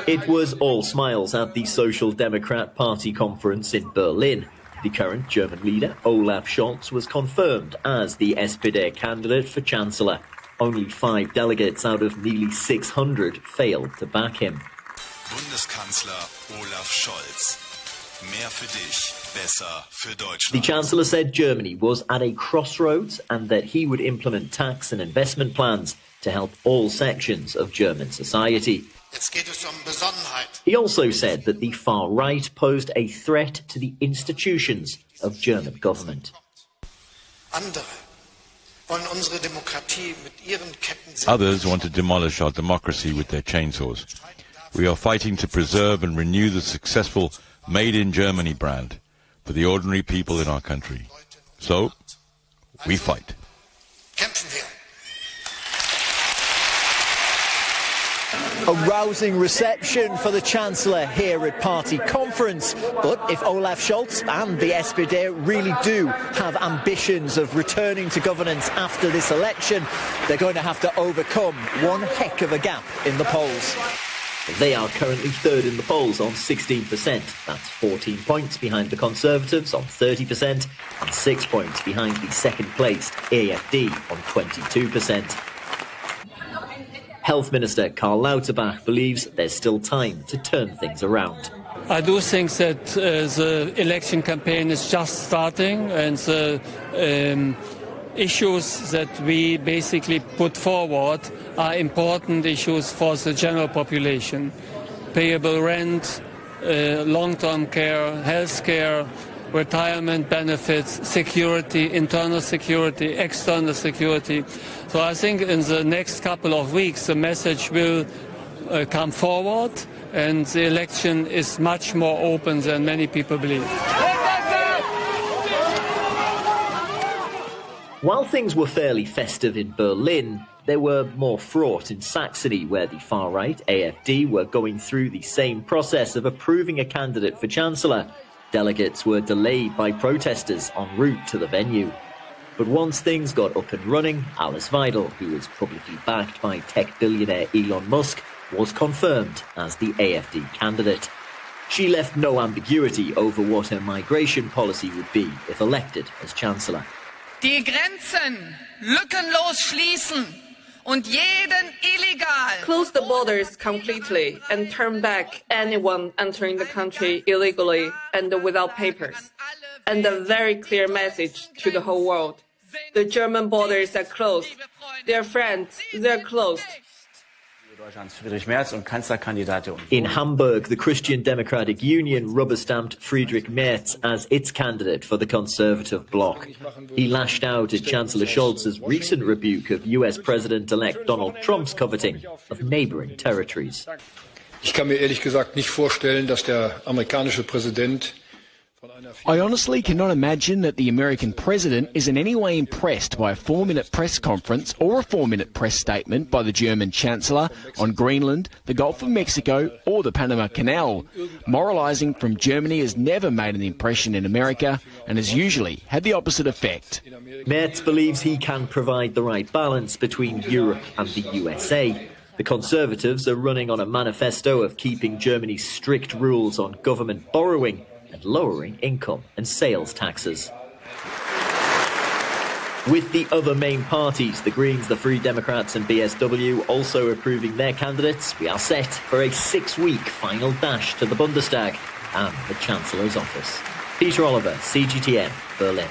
It was all smiles at the Social Democrat Party conference in Berlin. The current German leader, Olaf Scholz, was confirmed as the SPD candidate for Chancellor. Only 5 delegates out of nearly 600 failed to back him. Bundeskanzler Olaf Scholz. Mehr für dich, besser für Deutschland. The Chancellor said Germany was at a crossroads and that he would implement tax and investment plans to help all sections of German society. He also said that the far right posed a threat to the institutions of German government. Others want to demolish our democracy with their chainsaws. We are fighting to preserve and renew the successful Made in Germany brand for the ordinary people in our country. So, we fight. A rousing reception for the Chancellor here at party conference. But if Olaf Scholz and the SPD really do have ambitions of returning to governance after this election, they're going to have to overcome one heck of a gap in the polls. They are currently third in the polls on 16%. That's 14 points behind the Conservatives on 30% and 6 points behind the second-placed AfD on 22%. Health Minister Karl Lauterbach believes there's still time to turn things around. I do think that the election campaign is just starting, and the issues that we basically put forward are important issues for the general population. Payable rent, long-term care, health care, retirement benefits, security, internal security, external security. So I think in the next couple of weeks the message will come forward and the election is much more open than many people believe. While things were fairly festive in Berlin, they were more fraught in Saxony, where the far-right AfD were going through the same process of approving a candidate for Chancellor. Delegates were delayed by protesters en route to the venue. But once things got up and running, Alice Weidel, who is publicly backed by tech billionaire Elon Musk, was confirmed as the AfD candidate. She left no ambiguity over what her migration policy would be if elected as Chancellor. Die Grenzen lückenlos schließen und jeden illegal. Close the borders completely and turn back anyone entering the country illegally and without papers. And a very clear message to the whole world. The German borders are closed. They're friends. They're closed. In Hamburg, the Christian Democratic Union rubber-stamped Friedrich Merz as its candidate for the Conservative bloc. He lashed out at Chancellor Scholz's recent rebuke of US President-elect Donald Trump's coveting of neighboring territories. Ich kann mir ehrlich gesagt nicht vorstellen, dass der amerikanische Präsident. I honestly cannot imagine that the American president is in any way impressed by a 4-minute press conference or a 4-minute press statement by the German Chancellor on Greenland, the Gulf of Mexico or the Panama Canal. Moralizing from Germany has never made an impression in America and has usually had the opposite effect. Merz believes he can provide the right balance between Europe and the USA. The Conservatives are running on a manifesto of keeping Germany's strict rules on government borrowing and lowering income and sales taxes. With the other main parties, the Greens, the Free Democrats and BSW, also approving their candidates, we are set for a 6-week final dash to the Bundestag and the Chancellor's office. Peter Oliver, CGTN, Berlin.